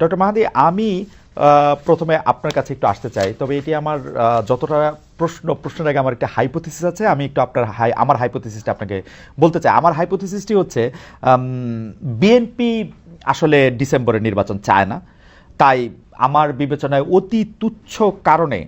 Doctor মাহাদি, আমি প্রথমে আপনার কাছে একটু আসতে চাই, তবে এটি আমার যতটা প্রশ্নের আগে আমার একটা হাইপোথিসিস আছে। আমি একটু আমার হাইপোথিসিসটা আপনাকে বলতে চাই। আমার হাইপোথিসিসটি হচ্ছে বিএনপি আসলে ডিসেম্বরে নির্বাচন চায় না, তাই আমার বিবেচনায় অতি তুচ্ছ কারণে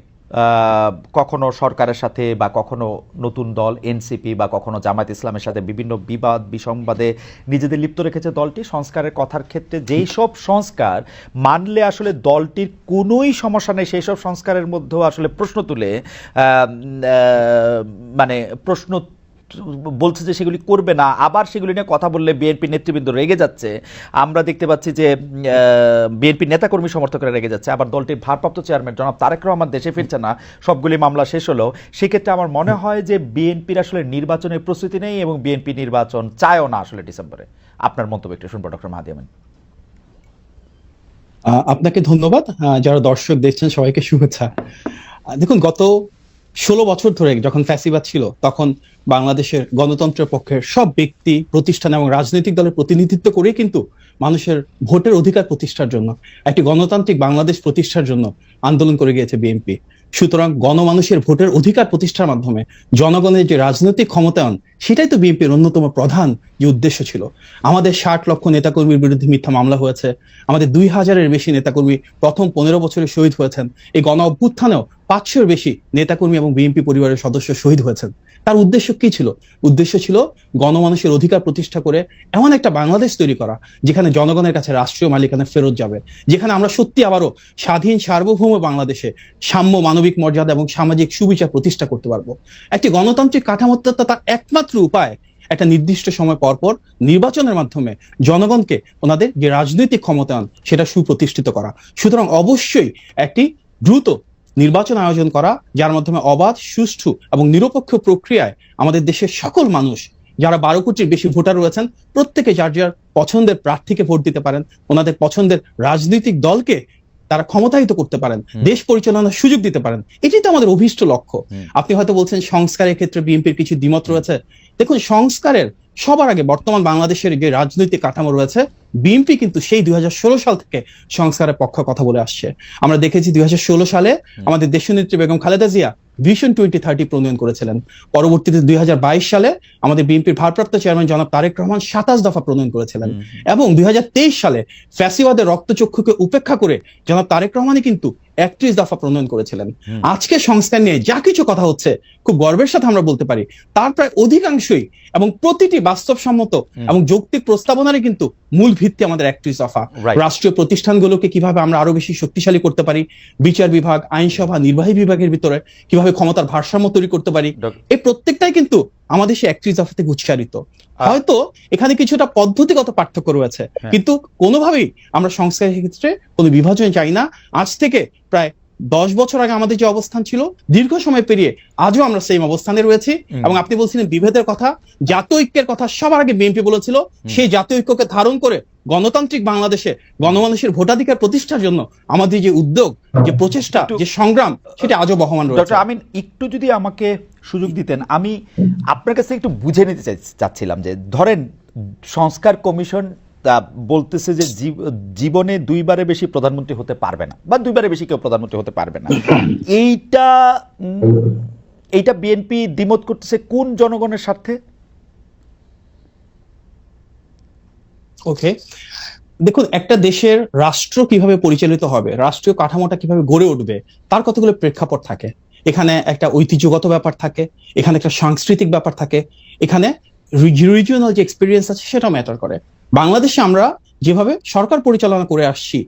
কখনো সরকারের সাথে বা কখনো নতুন দল এনসিপি বা কখনো জামায়াত ইসলামের সাথে বিভিন্ন বিবাদ বিসংবাদে নিজেদের লিপ্ত রেখেছে দলটি। সংস্কারের কথার ক্ষেত্রে যেই সব সংস্কার মানলে আসলে দলটির কোনোই সমস্যা নেই, সেই সব সংস্কারের মধ্যেও আসলে প্রশ্ন তুলে মানে প্রশ্ন বলছে যে সেগুলি করবে না, আবার সেগুলি নিয়ে কথা বললে বিএনপি নেতৃবৃন্দ রেগে যাচ্ছে। আমরা দেখতে পাচ্ছি যে বিএনপি নেতাকর্মী সমর্থকরা রেগে যাচ্ছে, আবার দলটির ভারপ্রাপ্ত চেয়ারম্যান জনাব তারেক রহমান দেশে ফিরছে না, সবগুলি মামলা শেষ হলো। সেক্ষেত্রে আমার মনে হয় যে বিএনপির আসলে নির্বাচনের প্রস্তুতি নেই এবং বিএনপি নির্বাচন চায়ও না আসলে ডিসেম্বরে। আপনার মন্তব্য একটু শুনবো ডক্টর মাহাদি আমিন। আপনাকে ধন্যবাদ। যারা দর্শক দেখছেন সবাইকে শুভেচ্ছা। দেখুন, গত 16 বছর ধরে যখন ফ্যাসিবাদ ছিল তখন বাংলাদেশের গণতন্ত্রের পক্ষের সব ব্যক্তি প্রতিষ্ঠান এবং রাজনৈতিক দলের প্রতিনিধিত্ব করে কিন্তু মানুষের ভোটের অধিকার প্রতিষ্ঠার জন্য, একটি গণতান্ত্রিক বাংলাদেশ প্রতিষ্ঠার জন্য আন্দোলন করে গিয়েছে বিএনপি। সুতরাং গণমানুষের ভোটের অধিকার প্রতিষ্ঠার মাধ্যমে জনগণের যে রাজনৈতিক ক্ষমতায়ন, সেটাই তো বিএনপির অন্যতম প্রধান যে উদ্দেশ্য ছিল। আমাদের 60 লক্ষ নেতাকর্মীর বিরুদ্ধে মিথ্যা মামলা হয়েছে, আমাদের 2000-এর বেশি নেতাকর্মী প্রথম 15 বছরে শহীদ হয়েছেন, এই গণ অভ্যুত্থানেও 500-এর বেশি নেতাকর্মী এবং বিএনপি পরিবারের সদস্য শহীদ হয়েছেন। তার উদ্দেশ্য কি ছিল? উদ্দেশ্য ছিল গণমানুষের অধিকার প্রতিষ্ঠা করে এমন একটা বাংলাদেশ তৈরি করা যেখানে জনগণের কাছে রাষ্ট্রীয় মালিকানা ফেরত যাবে, যেখানে আমরা সত্যি আবারও স্বাধীন সার্বভৌম বাংলাদেশে সাম্য, মানবিক মর্যাদা এবং সামাজিক সুবিচার প্রতিষ্ঠা করতে পারবো। একটি গণতান্ত্রিক কাঠামো তার একমাত্র উপায় একটা নির্দিষ্ট সময় পরপর নির্বাচনের মাধ্যমে জনগণকে ওনাদের যে রাজনৈতিক ক্ষমতায়ন সেটা সুপ্রতিষ্ঠিত করা। সুতরাং অবশ্যই একটি দ্রুত নির্বাচন আয়োজন করা, যার মাধ্যমে অবাধ, সুষ্ঠু এবং নিরপেক্ষ প্রক্রিয়ায় আমাদের দেশের সকল মানুষ, যারা 12 কোটির বেশি ভোটার রয়েছেন, প্রত্যেকে যার যার পছন্দের প্রার্থীকে ভোট দিতে পারেন, ওনাদের পছন্দের রাজনৈতিক দলকে তারা ক্ষমতায়িত করতে পারেন, দেশ পরিচালনার সুযোগ দিতে পারেন। এটাই তো আমাদের অভীষ্ট লক্ষ্য। আপনি হয়তো বলছেন সংস্কারের ক্ষেত্রে বিএনপির কিছু দ্বিমত রয়েছে। দেখুন, সংস্কারের সবার আগে বর্তমান বাংলাদেশের যে রাজনৈতিক কাঠামো রয়েছে, বিএনপি কিন্তু সেই 2016 সাল থেকে সংস্কারের পক্ষে কথা বলে আসছে। আমরা দেখেছি 2016 সালে আমাদের দেশনেত্রী বেগম খালেদা জিয়া ভিশন 2030 প্রণয়ন করেছিলেন। পরবর্তীতে 2022 সালে আমাদের বিএনপির ভারপ্রাপ্ত চেয়ারম্যান জনাব তারেক রহমান 27 দফা প্রণয়ন করেছিলেন, এবং 2023 সালে ফ্যাসিবাদের রক্তচক্ষুকে উপেক্ষা করে জনাব তারেক রহমানই কিন্তু 31 দফা প্রণয়ন করেছিলেন। আজকে সংস্কার নিয়ে যা কিছু কথা হচ্ছে, খুব গর্বের সাথে আমরা বলতে পারি তার প্রায় অধিকাংশই এবং প্রতিটি বাস্তবসম্মত এবং যৌক্তিক প্রস্তাবনারই কিন্তু মূল ভিত্তি আমাদের 31 দফা। রাষ্ট্রীয় প্রতিষ্ঠানগুলোকে কিভাবে আমরা আরো বেশি শক্তিশালী করতে পারি, বিচার বিভাগ, আইনসভা, নির্বাহী বিভাগের ভিতরে কিভাবে ক্ষমতার ভারসাম্য তৈরি করতে পারি, এই প্রত্যেকটাই কিন্তু আমাদের সেই 31 দফা থেকে উচ্চারিত। হয়তো এখানে কিছুটা পদ্ধতিগত পার্থক্য রয়েছে, কিন্তু কোনোভাবেই আমরা সংস্কারের ক্ষেত্রে কোনো বিভাজন চাই না। আজ থেকে প্রায় 10 বছর আগে আমাদের যে অবস্থান ছিল, দীর্ঘ সময় পেরিয়ে আজও আমরা সেম অবস্থানে রয়েছি। এবং আপনি বলছিলেন বিভেদের কথা, জাতীয় ঐক্যের কথা সবার আগে বিএনপি বলেছিল। সেই জাতীয় ঐক্যকে ধারণ করে গণতান্ত্রিক বাংলাদেশে গণমানুষের ভোটাধিকার প্রতিষ্ঠার জন্য আমাদের যে উদ্যোগ, যে প্রচেষ্টা, যে সংগ্রাম, সেটা আজও বহমান রয়েছে। ডক্টর আমিন, একটু যদি আমাকে সুযোগ দিতেন, আমি আপনার কাছে একটু বুঝে নিতে চাচ্ছিলাম যে ধরেন সংস্কার কমিশন বলতেছে যে জীবনে 2বারের বেশি প্রধানমন্ত্রী হতে পারবে না, বা 2বারের বেশি কেউ প্রধানমন্ত্রী হতে পারবে না। এইটা বিএনপি দ্বিমত করতেছে কোন জনগণের স্বার্থে? ওকে, দেখুন, একটা দেশের রাষ্ট্র কিভাবে পরিচালিত হবে, রাষ্ট্রীয় কাঠামোটা কিভাবে গড়ে উঠবে, তার কতগুলো প্রেক্ষাপট থাকে। এখানে একটা ঐতিহ্যগত ব্যাপার থাকে, এখানে একটা সাংস্কৃতিক ব্যাপার থাকে, এখানে রিজিওনাল যে এক্সপিরিয়েন্স আছে সেটা ম্যাটার করে। বাংলাদেশে আমরা যেভাবে সরকার পরিচালনা করে আসছি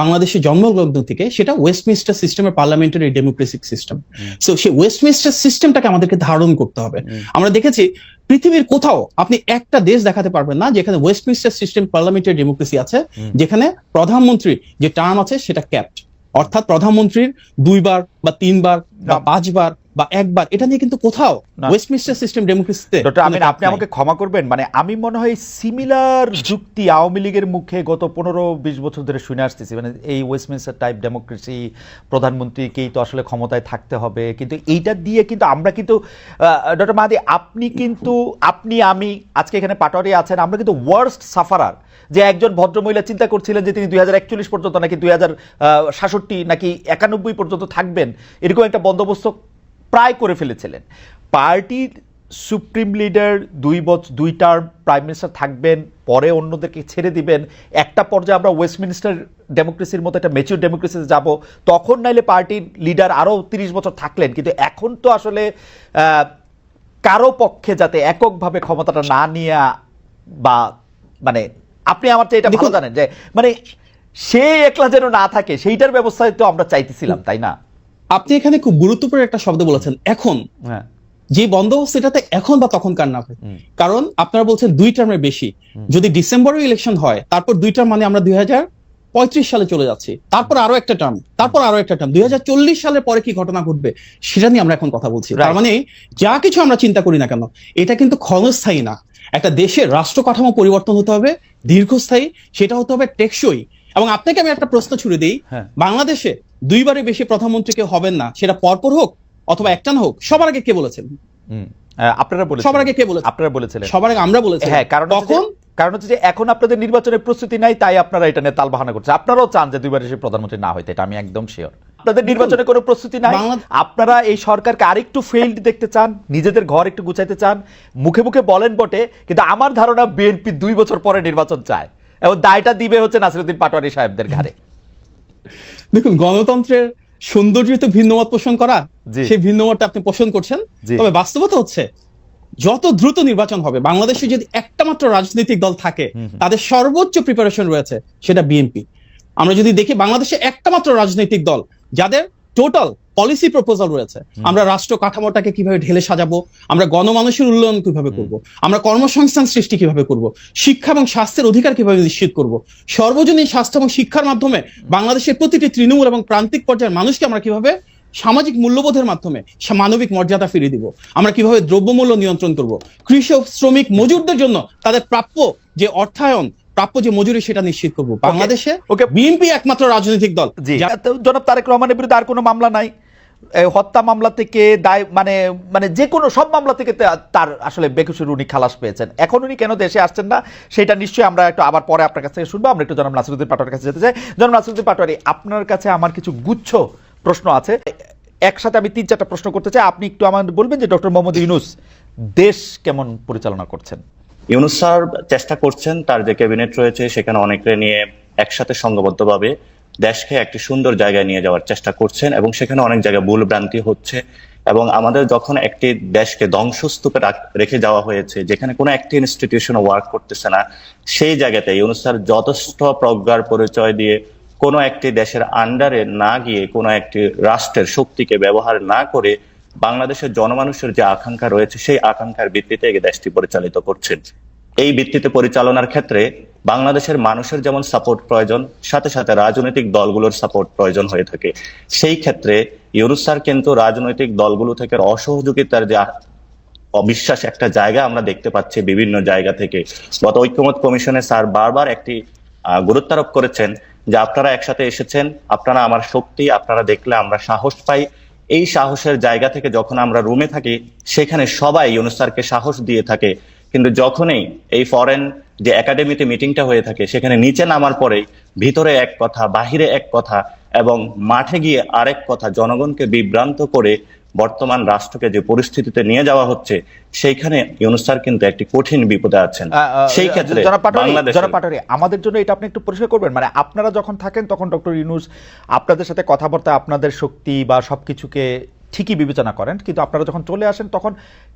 বাংলাদেশের জন্মলগ্ন থেকে, সেটা ওয়েস্টমিনস্টার সিস্টেমের পার্লামেন্টারি ডেমোক্রেসিক সিস্টেম। সো সেই ওয়েস্টমিনস্টার সিস্টেমটাকে আমাদেরকে ধারণ করতে হবে। আমরা দেখেছি পৃথিবীর কোথাও আপনি একটা দেশ দেখাতে পারবেন না যেখানে ওয়েস্টমিনস্টার সিস্টেম পার্লামেন্টারি ডেমোক্রেসি আছে, যেখানে প্রধানমন্ত্রী যে টার্ম আছে সেটা ক্যাপড, অর্থাৎ প্রধানমন্ত্রীর 2বার বা 3বার বা 5বার বা একবার, এটা নিয়ে কিন্তু কোথাও না। ওয়েস্টমিনিস্টার সিস্টেম ডেমোক্রেসিতে ডক্টর আমিন, আপনি আমাকে ক্ষমা করবেন, মানে আমি মনে হয় সিমিলার যুক্তি আওয়ামী লীগের মুখে গত 15-20 বছর ধরে শুনে আসতেছি, মানে এই ওয়েস্টমিনিস্টার টাইপ ডেমোক্রেসি, প্রধানমন্ত্রীকেই তো আসলে ক্ষমতায় থাকতে হবে, কিন্তু এইটা দিয়ে কিন্তু আমরা কিন্তু ডক্টর মাহাদি, আপনি আমি আজকে এখানে পাটোয়ারি আছেন, আমরা কিন্তু ওয়ার্স্ট সাফারার। যে একজন ভদ্রমহিলা চিন্তা করছিলেন যে তিনি 2041 পর্যন্ত নাকি 2067 নাকি 91 পর্যন্ত থাকবেন, এরকম একটা বন্দোবস্ত প্রায় করে ফেলেছিলেন। পার্টির supreme leader 2 term prime minister থাকবেন, পরে অন্যদেরকে ছেড়ে দিবেন, একটা পর্যায়ে আমরা ওয়েস্টমিনিস্টার ডেমোক্রেসির মতো একটা ম্যাচিউর ডেমোক্রেসিতে যাব, তখন নাইলে পার্টির লিডার আরও 30 বছর থাকলেন। কিন্তু এখন তো আসলে কারো পক্ষে যাতে এককভাবে ক্ষমতাটা না নিয়ে, বা মানে আপনি আমার চেয়ে এটা ভালো জানেন যে মানে সে একলা যেন না থাকে, সেইটার ব্যবস্থায় তো আমরা চাইতেছিলাম, তাই না? আপনি এখানে খুব গুরুত্বপূর্ণ একটা শব্দ বলেছেন, এখন। হ্যাঁ, যে বন্দোবস্ত, এটাতে এখন বা তখনকার না হয়, কারণ আপনারা বলছেন 2 টার্মের বেশি। যদি ডিসেম্বরে ইলেকশন হয়, তারপর 2 টার্ম, মানে আমরা 2035 সালে চলে যাচ্ছি, তারপর আরো একটা টার্ম, তারপর আরো একটা টার্ম, 2040 সালের পরে কি ঘটনা ঘটবে সেটা নিয়ে আমরা এখন কথা বলছি। তার মানে যা কিছু আমরা চিন্তা করি না কেন, এটা কিন্তু ক্ষণস্থায়ী না। একটা দেশের রাষ্ট্র কাঠামো পরিবর্তন হতে হবে দীর্ঘস্থায়ী, সেটা হতে হবে টেকসই। এবং আপনাকে আমি একটা প্রশ্ন ছুড়ে দিই, বাংলাদেশে 2বারের বেশি প্রধানমন্ত্রী কেউ হবেন না, সেটা পরপর হোক অথবা একটানা হোক। সবার আগে কে বলেছেন? আপনারা বলেছেন। সবার আগে কে বলেছেন? আপনারা বলেছিলেন। সবার আগে আমরা বলেছি। হ্যাঁ, কারণ হচ্ছে যে এখন আপনাদের নির্বাচনের প্রস্তুতি নাই, তাই আপনারা এটা নিয়ে তালবাহানা করছেন। আপনারাও চান যে 2বার এসে প্রধানমন্ত্রী না হইতে, এটা আমি একদম শিওর। আপনাদের নির্বাচনের কোনো প্রস্তুতি নাই, আপনারা এই সরকারকে আরেকটু ফেইল্ড দেখতে চান, নিজেদের ঘর একটু গুছাইতে চান, মুখে মুখে বলেন বটে, কিন্তু আমার ধারণা বিএনপি 2 বছর পরে নির্বাচন চায়, এবং দায়টা দিবে হচ্ছে নাসিরউদ্দিন পাটোয়ারি সাহেবদের ঘাড়ে। দেখুন, গণতন্ত্রের সৌন্দর্য তো ভিন্নমত পোষণ করা, সেই ভিন্নমতটা আপনি পোষণ করছেন, তবে বাস্তবতা হচ্ছে যত দ্রুত নির্বাচন হবে, বাংলাদেশে যদি একটা মাত্র রাজনৈতিক দল থাকে তাদের সর্বোচ্চ প্রিপারেশন রয়েছে, সেটা বিএনপি। আমরা যদি দেখি, বাংলাদেশে একটা মাত্র রাজনৈতিক দল যাদের টোটাল পলিসি প্রপোজাল রয়েছে, আমরা রাষ্ট্র কাঠামোটাকে কিভাবে ঢেলে সাজাবো, আমরা গণমানুষের উন্নয়ন কিভাবে করব, আমরা কর্মসংস্থান সৃষ্টি কিভাবে করব, শিক্ষা এবং স্বাস্থ্যের অধিকার কিভাবে নিশ্চিত করব, সর্বজনীন স্বাস্থ্য এবং শিক্ষার মাধ্যমে বাংলাদেশের প্রতিটি তৃণমূল এবং প্রান্তিক পর্যায়ের মানুষকে আমরা কিভাবে সামাজিক মূল্যবোধের মাধ্যমে মানবিক মর্যাদা ফিরিয়ে দিব, আমরা কিভাবে দ্রব্যমূল্য নিয়ন্ত্রণ করব, কৃষক, শ্রমিক, মজুরদের জন্য তাদের প্রাপ্য যে অর্থায়ন, প্রাপ্য যে মজুরি, সেটা নিশ্চিত করব। বাংলাদেশে বিএনপি একমাত্র রাজনৈতিক দল। জনাব তারেক রহমানের বিরুদ্ধে আর কোনো মামলা নাই, হত্যা মামলা থেকে দায়, মানে যে কোনো সব মামলা থেকে তার আসলে বেকসুর উনি খালাস পেয়েছেন। এখন উনি কেন দেশে আসছেন না, সেটা নিশ্চয়ই আমরা একটু আবার পরে আপনার কাছ থেকে শুনবো। আমরা একটু জনাব নাসিরউদ্দিন পাটোয়ারির কাছে যেতে চাই। জনাব নাসিরউদ্দিন পাটোয়ারি, আপনার কাছে আমার কিছু গুচ্ছ প্রশ্ন আছে, একসাথে আমি 3-4টা প্রশ্ন করতে চাই। আপনি একটু আমাদের বলবেন যে ডক্টর মোহাম্মদ ইউনূস দেশ কেমন পরিচালনা করছেন? ইউনূস স্যার চেষ্টা করছেন, তার যে ক্যাবিনেট রয়েছে সেখানে অনেকে নিয়ে একসাথে সংঘবদ্ধভাবে দেশকে একটি সুন্দর জায়গায় নিয়ে যাওয়ার চেষ্টা করছেন, এবং সেখানে অনেক জায়গায় ভুল ভ্রান্তি হচ্ছে। এবং আমাদের যখন একটি দেশকে ধ্বংসস্তূপে রেখে যাওয়া হয়েছে, যেখানে কোনো একটি ইনস্টিটিউশন ওয়ার্ক করতেছে না, সেই জায়গাতে ইউনূস স্যার যথেষ্ট প্রজ্ঞার পরিচয় দিয়ে কোনো একটি দেশের আন্ডারে না গিয়ে, কোনো একটি রাষ্ট্রের শক্তিকে ব্যবহার না করে বাংলাদেশের জনমানুষের যে আকাঙ্ক্ষা রয়েছে, সেই আকাঙ্ক্ষার ভিত্তিতে এই দেশটি পরিচালিত করছেন। এই ভিত্তিতে পরিচালনার ক্ষেত্রে বাংলাদেশের মানুষের যেমন সাপোর্ট প্রয়োজন, সাথে সাথে রাজনৈতিক দলগুলোর সাপোর্ট প্রয়োজন হয়ে থাকে। সেই ক্ষেত্রে ইউনূস স্যার কিন্তু রাজনৈতিক দলগুলো থেকে অসহযোগিতার যে অবিশ্বাস একটা জায়গা আমরা দেখতে পাচ্ছি বিভিন্ন জায়গা থেকে। গত ঐক্যমত কমিশনে স্যার বারবার একটি গুরুত্বারোপ করেছেন যে আপনারা একসাথে এসেছেন, আপনারা আমার শক্তি, আপনারা দেখলে আমরা সাহস পাই। এই সাহসের জায়গা থেকে যখন আমরা রুমে থাকি, সেখানে সবাই ইউনূস স্যারকে সাহস দিয়ে থাকে, কিন্তু যখনই এই ফরেন যে একাডেমিতে মিটিংটা হয়ে থাকে, সেখানে নিচে নামার পরেই ভিতরে এক কথা, বাহিরে এক কথা, এবং মাঠে গিয়ে আরেক কথা, জনগণকে বিভ্রান্ত করে বর্তমান রাষ্ট্রকে যে পরিস্থিতিতে নিয়ে যাওয়া হচ্ছে, সেইখানে ইউনূস স্যার কিন্তু একটি কঠিন বিপদে আছেন। সেই ক্ষেত্রে জনাব পাটোয়ারি, আমাদের জন্য এটা আপনি একটু পরিষ্কার করবেন, মানে আপনারা যখন থাকেন তখন ডক্টর ইউনূস আপনাদের সাথে কথাবার্তা, আপনাদের শক্তি বা সবকিছুকে ঠিকই বিবেচনা করেন, কিন্তু আপনারা যখন চলে আসেন তখন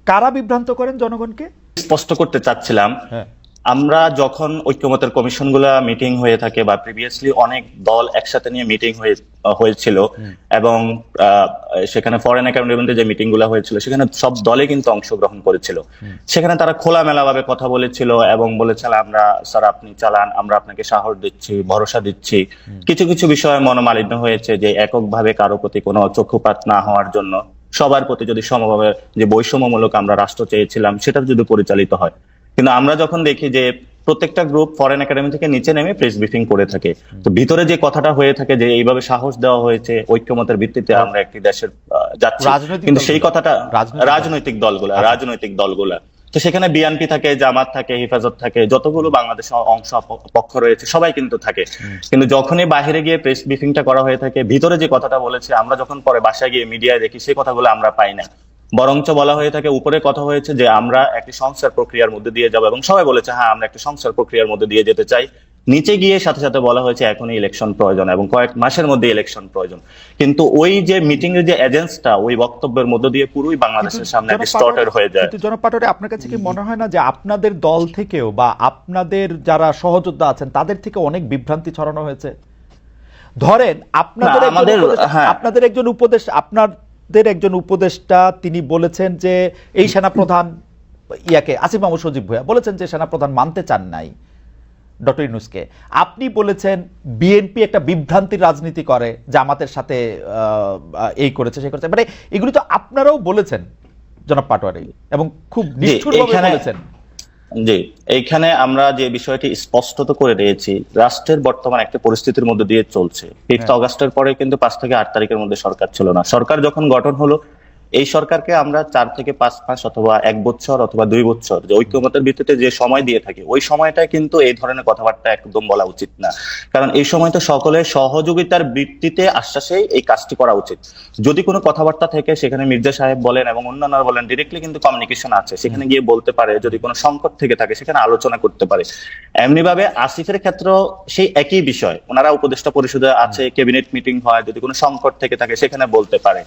কারা বিভ্রান্ত করেন জনগণকে? স্পষ্ট করতে চাচ্ছিলাম, আমরা যখন ঐক্যমতের কমিশনগুলো মিটিং হয়ে থাকে বা প্রিভিয়াসলি অনেক দল একসাথে নিয়ে মিটিং হয়েছিল, এবং সেখানে ফরেন একাডেমিতে যে মিটিং গুলো হয়েছিল, সেখানে সব দলে কিন্তু অংশগ্রহণ করেছিল। সেখানে তারা খোলামেলা ভাবে কথা বলেছিল এবং বলেছিল, আমরা স্যার আপনি চালান, আমরা আপনাকে সাহস দিচ্ছি, ভরসা দিচ্ছি। কিছু কিছু বিষয়ে মনোমালিন্য হয়েছে, যে এককভাবে কারো প্রতি কোনো চক্ষুপাত না হওয়ার জন্য সবার প্রতি যদি সমভাবে যে বৈষম্যমূলক আমরা রাষ্ট্র চেয়েছিলাম সেটা যদি পরিচালিত হয়। কিন্তু আমরা যখন দেখি যে প্রত্যেকটা গ্রুপ ফরেন একাডেমি থেকে নিচে নেমে প্রেস ব্রিফিং করে থাকে, তো ভিতরে যে কথাটা হয়ে থাকে যে এইভাবে সাহস দেওয়া হয়েছে ঐক্যমতের ভিত্তিতে আমরা একটি দেশের যাচ্ছি, রাজনৈতিক কিন্তু সেই দলগুলা। কথাটা রাজনৈতিক রাজনৈতিক দলগুলা তো সেখানে বিএনপি থাকে, জামাত থাকে, হেফাজত থাকে, যতগুলো বাংলাদেশের অংশ পক্ষ রয়েছে সবাই কিন্তু থাকে। কিন্তু যখনই বাইরে গিয়ে প্রেস ব্রিফিংটা করা হয়ে থাকে, ভিতরে যে কথাটা বলেছে আমরা যখন পরে বাসায় গিয়ে মিডিয়ায় দেখি সেই কথাগুলো আমরা পাই না। বরঞ্চ বলা হয়ে থাকে, উপরে কথা হয়েছে যে আমরা একটি সংস্কার প্রক্রিয়ার মধ্যে দিয়ে যাবো, এবং সবাই বলেছে হ্যাঁ আমরা একটি সংস্কার প্রক্রিয়ার মধ্যে দিয়ে যেতে চাই। নিচে গিয়ে সাথে সাথে বলা হয়েছে এখনই ইলেকশন প্রয়োজন এবং কয়েক মাসের মধ্যে ইলেকশন প্রয়োজন। কিন্তু ওই যে মিটিং এর যে এজেন্সটা ওই বক্তব্যের মধ্যে দিয়ে পুরোই বাংলাদেশের সামনে ডিস্টর্টেড হয়ে যায়। কিন্তু জনাব পাটোয়ারি, আপনার কাছে কি মনে হয় না যে আপনাদের দল থেকেও বা আপনাদের যারা সহযোদ্ধা আছেন তাদের থেকে অনেক বিভ্রান্তি ছড়ানো হয়েছে? ধরেন আপনাদের একজন উপদেষ্টা তিনি বলেছেন যে এই সেনাপ্রধান আসিফ মাহমুদ সজীব ভুঁইয়া বলেছেন যে সেনাপ্রধান মানতে চান নাই ডক্টর ইউনূসকে। আপনি বলেছেন বিএনপি একটা বিভ্রান্তির রাজনীতি করে, জামাতের সাথে এই করেছে সেই করেছে, মানে এগুলি তো আপনারাও বলেছেন জনাব পাটোয়ারি, এবং খুব নিষ্ঠুরভাবে বলেছেন। জি, এইখানে আমরা যে বিষয়টি স্পষ্টত করে দিয়েছি, রাষ্ট্রের বর্তমান একটা পরিস্থিতির মধ্যে দিয়ে চলছে। 5 অগাস্টের পরে কিন্তু 5 থেকে 8 তারিখের মধ্যে সরকার ছিল না। সরকার যখন গঠন হলো, এই সরকারকে আমরা 4 থেকে 5 মাস অথবা 1 বছর অথবা 2 বছর যে ঐক্যমতের ভিত্তিতে যে সময় দিয়ে থাকি, ওই সময়টা কিন্তু এই ধরনের কথাবার্তা একদম বলা উচিত না। কারণ এই সময় তো সকলের সহযোগিতার ভিত্তিতে আশ্বাসেই এই কাজটি করা উচিত। যদি কোনো কথাবার্তা থেকে সেখানে মির্জা সাহেব বলেন এবং অন্যান্যরা বলেন, ডিরেক্টলি কিন্তু কমিউনিকেশন আছে, সেখানে গিয়ে বলতে পারে। যদি কোনো সংকট থেকে থাকে সেখানে আলোচনা করতে পারে। এমনি ভাবে আসিফের ক্ষেত্রেও সেই একই বিষয়, ওনারা উপদেষ্টা পরিষদে আছে, ক্যাবিনেট মিটিং হয়, যদি কোনো সংকট থেকে থাকে সেখানে বলতে পারে।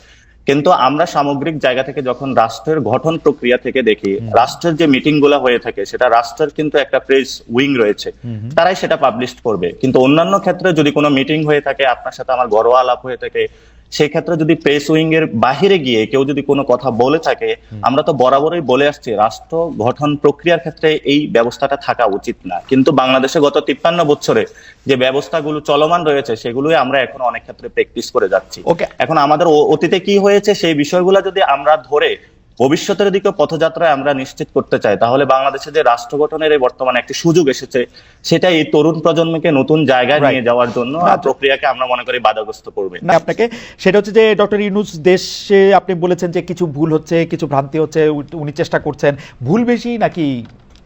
কিন্তু আমরা সামগ্রিক জায়গা থেকে যখন রাষ্ট্রের গঠন প্রক্রিয়া থেকে দেখি, রাষ্ট্রের যে মিটিং গুলা হয়ে থাকে সেটা রাষ্ট্রের কিন্তু একটা প্রেস উইং রয়েছে, তারাই সেটা পাবলিশ করবে। কিন্তু অন্যান্য ক্ষেত্রে যদি কোনো মিটিং হয়ে থাকে, আপনার সাথে আমার ঘরোয়া আলাপ হয়ে থাকে, সেই ক্ষেত্রে যদি প্রেস উইং এর বাহিরে গিয়ে কেউ যদি কোনো কথা বলে থাকে, আমরা তো বরাবরই বলে আসছি রাষ্ট্র গঠন প্রক্রিয়ার ক্ষেত্রে এই ব্যবস্থাটা থাকা উচিত না। কিন্তু বাংলাদেশে গত 53 বছরে যে ব্যবস্থাগুলো চলমান রয়েছে সেগুলোই আমরা এখন অনেক ক্ষেত্রে প্র্যাকটিস করে যাচ্ছি। এখন আমাদের অতীতে কি হয়েছে সেই বিষয়গুলো যদি আমরা ধরে ভবিষ্যতের দিকে পথযাত্রায় আমরা নিশ্চিত করতে চাই, তাহলে বাংলাদেশে যে রাষ্ট্র গঠনের এই বর্তমানে একটি সুযোগ এসেছে, সেটা এই তরুণ প্রজন্মকে নতুন জায়গায় নিয়ে যাওয়ার জন্য প্রক্রিয়াকে আমরা মনে করি বাধাগ্রস্ত করবে না। আপনাকে সেটা হচ্ছে যে ডক্টর ইউনূস দেশে আপনি বলেছেন যে কিছু ভুল হচ্ছে, কিছু ভ্রান্তি হচ্ছে, উনি চেষ্টা করছেন। ভুল বেশি নাকি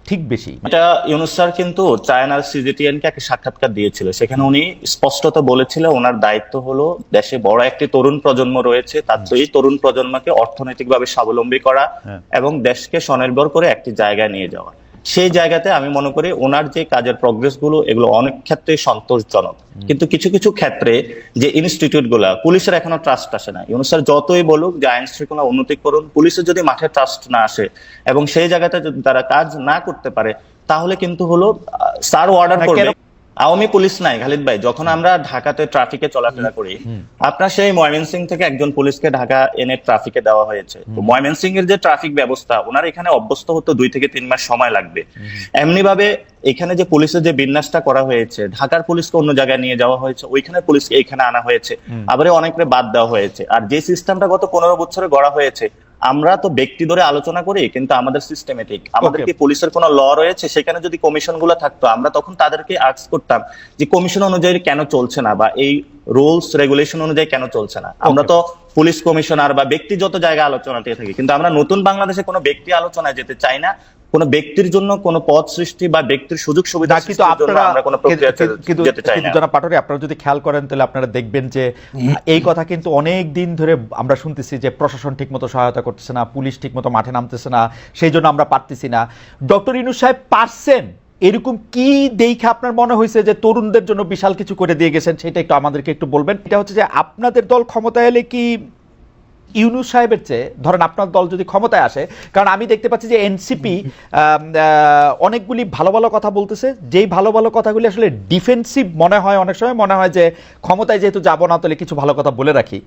ঠিক বেশি? এটা ইউনূস স্যার কিন্তু চায়নার সিজিটিএন-কে একটা সাক্ষাৎকার দিয়েছিল, সেখানে উনি স্পষ্টত বলেছিল ওনার দায়িত্ব হলো দেশে বড় একটি তরুণ প্রজন্ম রয়েছে, তার এই তরুণ প্রজন্মকে অর্থনৈতিকভাবে স্বাবলম্বী করা এবং দেশকে স্বনির্ভর করে একটি জায়গায় নিয়ে যাওয়া। সেই জায়গাতে আমি মনে করি ওনার যে কাজের প্রগ্রেস গুলো এগুলো অনেক ক্ষেত্রে সন্তোষজনক। কিন্তু কিছু কিছু ক্ষেত্রে যে ইনস্টিটিউট গুলা, পুলিশের এখনো ট্রাস্ট আসে না। ইউনূস স্যার যতই বলুক যে আইন শৃঙ্খলা উন্নতি করুন, পুলিশের যদি মাঠে ট্রাস্ট না আসে এবং সেই জায়গাতে যদি তারা কাজ না করতে পারে, তাহলে কিন্তু হলো স্যার অর্ডার করবে। আওয়ামী পুলিশ নাই খালিদ ভাই, যখন আমরা ঢাকাতে ট্রাফিকে চলাফেরা করি, আপনার সেই ময়মনসিংহ থেকে একজন পুলিশকে ঢাকা এনে ট্রাফিকে দেওয়া হয়েছে। তো ময়মনসিংহ এর যে ট্রাফিক ব্যবস্থা, ওনার এখানে অভ্যস্ত হতে 2 থেকে 3 মাস সময় লাগবে। এমনি ভাবে এখানে যে পুলিশের যে বিন্যাসটা করা হয়েছে, ঢাকার পুলিশকে অন্য জায়গায় নিয়ে যাওয়া হয়েছে, ওইখানে পুলিশকে এখানে আনা হয়েছে, আবার অনেকরে বাদ দেওয়া হয়েছে। আর যে সিস্টেমটা গত 15 বছরে গড়া হয়েছে, আমরা তো ব্যক্তি ধরে আলোচনা করি, কিন্তু আমাদের সিস্টেমেটিক, আমাদের কি পুলিশের কোনো ল রয়েছে? সেখানে যদি কমিশন গুলো থাকতো, আমরা তখন তাদেরকে আস্ক করতাম যে কমিশন অনুযায়ী কেন চলছে না, বা এই রুলস রেগুলেশন অনুযায়ী কেন চলছে না। আমরা তো পুলিশ কমিশনার বা ব্যক্তিগত জায়গা আলোচনাতে থাকি, কিন্তু আমরা নতুন বাংলাদেশে কোনো ব্যক্তি আলোচনায় যেতে চাই না। কোন ব্যক্তির জন্য কোন পদ সৃষ্টি বা ব্যক্তির সুযোগ সুবিধা সৃষ্টির জন্য আমরা কোনো প্রক্রিয়াতে যেতে চাই না। জনাব পাটোয়ারি, আপনারা যদি খেয়াল করেন তাহলে আপনারা দেখবেন যে এই কথা কিন্তু অনেক দিন ধরে আমরা শুনতেছি যে প্রশাসন ঠিকমতো সহায়তা করতেছে না, পুলিশ ঠিকমতো মাঠে নামতেছে না, সেই জন্য আমরা পারতেছি না। ডক্টর ইউনূস সাহেব পারছেন, এরকম কি দেখে আপনার মনে হয়েছে যে তরুণদের জন্য বিশাল কিছু করে দিয়ে গেছেন, সেটা একটু আমাদেরকে একটু বলবেন। এটা হচ্ছে যে আপনাদের দল ক্ষমতায় এলে কি ইউনূস সাহেবের চেয়ে, ধরেন আপনার দল যদি ক্ষমতায় আসে, কারণ আমি দেখতে পাচ্ছি যে এনসিপি অনেকগুলি ভালো ভালো কথা বলতেছে, যেই ভালো ভালো কথাগুলি আসলে ডিফেন্সিভ মনে হয়, অনেক সময় মনে হয় যে ক্ষমতায় যেহেতু যাবো না তাহলে কিছু ভালো কথা বলে রাখি।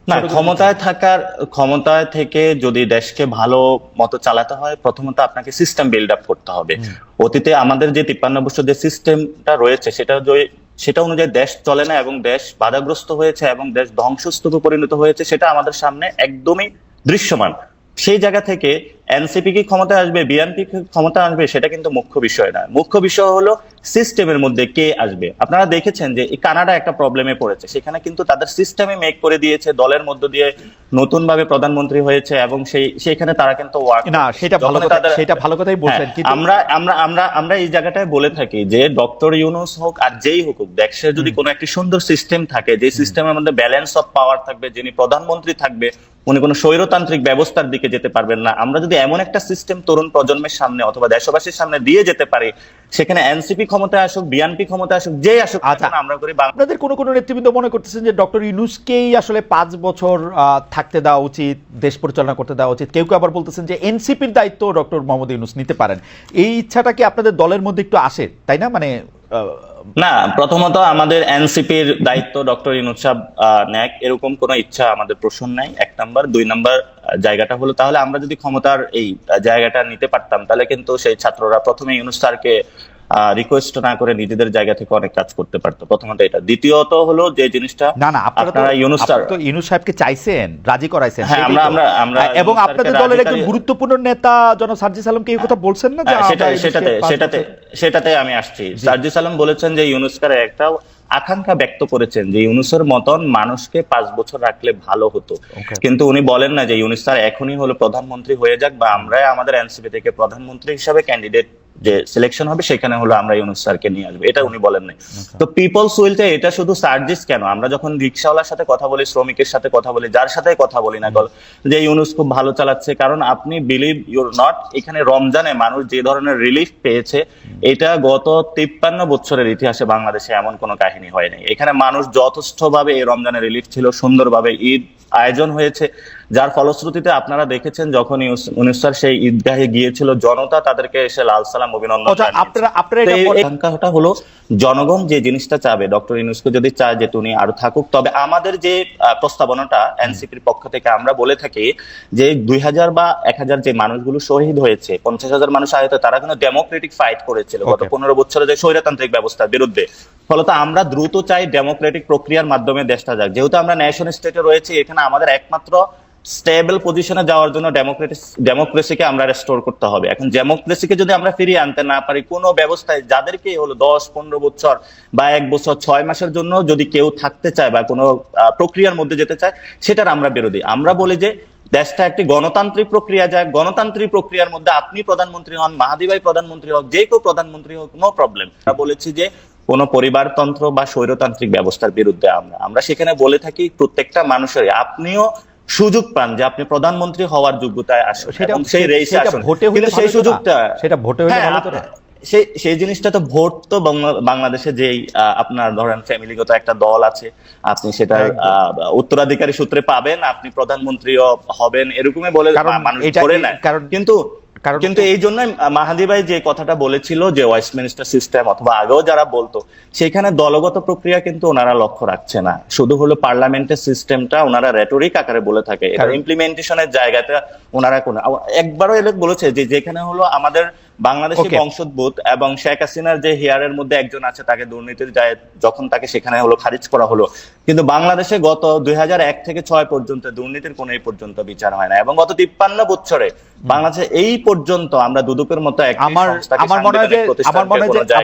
না, ক্ষমতায় থেকে যদি দেশকে ভালো মতো চালাতে হয়, প্রথমত আপনাকে সিস্টেম বিল্ড আপ করতে হবে। অতীতে আমাদের যে 53 বছর যে সিস্টেমটা রয়েছে, সেটা সেটা অনুযায়ী দেশ চলে না এবং দেশ বাধাগ্রস্ত হয়েছে এবং দেশ ধ্বংসস্তূপে পরিণত হয়েছে, সেটা আমাদের সামনে একদমই দৃশ্যমান। সেই জায়গা থেকে এনসিপি কি ক্ষমতায় আসবে, বিএনপি কি ক্ষমতা আসবে, সেটা কিন্তু মুখ্য বিষয় না। মুখ্য বিষয় হলো সিস্টেমের মধ্যে কে আসবে। আপনারা দেখেছেন যে এই কানাডা একটা প্রবলেমে পড়েছে, সেখানে কিন্তু তাদের সিস্টেমে মেক করে দিয়েছে, দলের মধ্য দিয়ে নতুন ভাবে প্রধানমন্ত্রী হয়েছে এবং সেইখানে তারা কিন্তু না, সেটা ভালো কথাই বলছেন, কিন্তু আমরা এই জায়গাটায় বলে থাকি যে ডক্টর ইউনূস হোক আর যেই হোক, দেশে যদি কোনো একটি সুন্দর সিস্টেম থাকে, যে সিস্টেমের মধ্যে ব্যালেন্স অফ পাওয়ার থাকবে, যিনি প্রধানমন্ত্রী থাকবে উনি কোনো স্বৈরতান্ত্রিক ব্যবস্থার দিকে যেতে পারবেন না। আমরা যদি এমন একটা সিস্টেম তরুণ প্রজন্মের সামনে অথবা দেশবাসীর সামনে দিয়ে যেতে পারি, সেখানে এনসিপি ক্ষমতায় আসুক, বিএনপি ক্ষমতায় আসুক, যেই আসুক, আমরা করি আপনাদের কোনো নেতৃবৃন্দ মনে করতেছেন যে ডক্টর ইউনূসকেই আসলে 5 বছর থাকতে দেওয়া উচিত, দেশ পরিচালনা করতে দেওয়া উচিত। কেউ কেউ আবার বলতেছেন যে এনসিপির দায়িত্ব ডক্টর মোহাম্মদ ইউনূস নিতে পারেন। এই ইচ্ছাটা কি আপনাদের দলের মধ্যে একটু আসে, তাই না? মানে না, প্রথমত আমাদের এনসিপির দায়িত্ব ডক্টর ইউনূস সাহেব নেক, এরকম কোনো ইচ্ছা আমাদের প্রশ্ন নাই, 1 নাম্বার। 2 নাম্বার জায়গাটা হলো, তাহলে আমরা যদি ক্ষমতার এই জায়গাটা নিতে পারতাম, তাহলে কিন্তু সেই ছাত্ররা প্রথমে ইউনূস স্যারকে রিকোয়েস্ট না করে নিজেদের জায়গা থেকে অনেক কাজ করতে পারতো। প্রথমত এটা। দ্বিতীয়ত হলো যে জিনিসটা, না আপনারা ইউনূস সাহেবকে চাইছেন, রাজি করাইছেন, হ্যাঁ, আমরা এবং আপনাদের দলের একজন গুরুত্বপূর্ণ নেতা জনাব সার্জিস আলমকে এই কথা বলছেন না? সেটাতে আমি আসছি। সার্জিস আলম বলেছেন যে ইউনূস স্যার একটা আকাঙ্ক্ষা ব্যক্ত করেছেন যে ইউনূসের মতন মানুষকে 5 বছর রাখলে ভালো হতো, কিন্তু উনি বলেন না যে ইউনূস স্যার এখনই হলো প্রধানমন্ত্রী হয়ে যাক, বা আমরা আমাদের এনসিপি থেকে প্রধানমন্ত্রী হিসাবে ক্যান্ডিডেট যে সিলেকশন হবে সেখানে হলো আমরা ইউনূস স্যারকে নিয়ে আসবো, এটা উনি বলেন নাই। তো পিপলস উইলটা এটা শুধু সার্জিস কেন, আমরা যখন রিক্সাওয়ালার সাথে কথা বলি, শ্রমিকের সাথে কথা বলি, যার সাথে কথা বলি না যে ইউনূস খুব ভালো চালাচ্ছে, কারণ আপনি বিলিভ ইউর নট, এখানে রমজানে মানুষ যে ধরনের রিলিফ পেয়েছে, এটা গত 53 বছরের ইতিহাসে বাংলাদেশে এমন কোনো কাহিনী হয় নাই। এখানে মানুষ যথেষ্টভাবে এই রমজানের রিলিফ ছিল, সুন্দরভাবে ঈদ আয়োজন হয়েছে, যার ফলশ্রুতিতে আপনারা দেখেছেন যখন ইউনূস স্যার সেই ঈদগাহে গিয়েছিল, জনতা তাদেরকে এসে লাল সালাম অভিনন্দন আকাঙ্ক্ষাটা হলো জনগণ যে জিনিসটা চাবে, ডক্টর ইউনূসকে যদি চায় যে উনি আরো থাকুক, তবে আমাদের যে প্রস্তাবনাটা এনসিপির পক্ষ থেকে আমরা বলে থাকি যে 2000 বা 1000 যে মানুষগুলো শহীদ হয়েছে, 50,000 মানুষ আহত, তারা কিন্তু ডেমোক্রেটিক ফাইট করেছিল গত 15 বছরে যে স্বৈরতান্ত্রিক ব্যবস্থার বিরুদ্ধে। ফলত আমরা দ্রুত চাই ডেমোক্রেটিক প্রক্রিয়ার মাধ্যমে দেশটা যাক। যেহেতু আমরা ন্যাশন স্টেটে রয়েছে, এখানে আমাদের একমাত্র স্টেবল পজিশনে যাওয়ার জন্য ডেমোক্রেসিকে আমরা রেস্টোর করতে হবে। এখন ডেমোক্রেসিকে যদি আমরা ফিরিয়ে আনতে না পারি, কোনো ব্যবস্থায় যাদেরকে হলো 10-15 বছর বা 1 বছর 6 মাসের জন্য যদি কেউ থাকতে চায় বা কোনো প্রক্রিয়ার মধ্যে যেতে চায়, সেটার আমরা বিরোধী। আমরা বলি যে দেশটা একটি গণতান্ত্রিক প্রক্রিয়া যায়, গণতান্ত্রিক প্রক্রিয়ার মধ্যে আপনি প্রধানমন্ত্রী হন, মাহাদি ভাই প্রধানমন্ত্রী হোক, যে কেউ প্রধানমন্ত্রী হোক, নো প্রবলেম। আমরা বলেছি যে কোন পরিবারতন্ত্র বা স্বৈরতান্ত্রিক ব্যবস্থার বিরুদ্ধে আমরা সেখানে বলে থাকি প্রত্যেকটা মানুষের আপনিও সুযোগ পান যে আপনি প্রধানমন্ত্রী হওয়ার যোগ্যতায় আসুন, সেই রেসে আসুন, কিন্তু সেই সুযোগটা সেটা ভোটে হলে ভালো তো না। সেই জিনিসটা তো ভোট তো বাংলাদেশে যেই আপনার ধরেন ফ্যামিলিগত একটা দল আছে, আপনি সেটা উত্তরাধিকারী সূত্রে পাবেন, আপনি প্রধানমন্ত্রীও হবেন, এরকমই বলে মানুষ করে নেয়। কিন্তু এই জন্য মাহাদি ভাই যে কথাটা বলেছিল যে ওয়েস্টমিনিস্টার সিস্টেম অথবা আগেও যারা বলতো, সেখানে দলগত প্রক্রিয়া কিন্তু ওনারা লক্ষ্য রাখছে না, শুধু হলো পার্লামেন্টের সিস্টেমটা ওনারা রেটরিক আকারে বলে থাকে, এটা ইমপ্লিমেন্টেশনের জায়গাতে ওনারা একবারও এলে বলেছে যে যেখানে হলো আমাদের বাংলাদেশি বংশোদ্ভূত এবং শেখ হাসিনার যে হেয়ারের মধ্যে একজন আছে, তাকে দুর্নীতির যায় যখন তাকে সেখানে হলো খারিজ করা হলো, কিন্তু বাংলাদেশে গত 2001 থেকে 6 পর্যন্ত দুর্নীতির কোনো এই পর্যন্ত বিচার হয় না, এবং গত 53 বছরে বাংলাদেশে এই পর্যন্ত আমরা দুদকের মতো একটি সংস্থাকে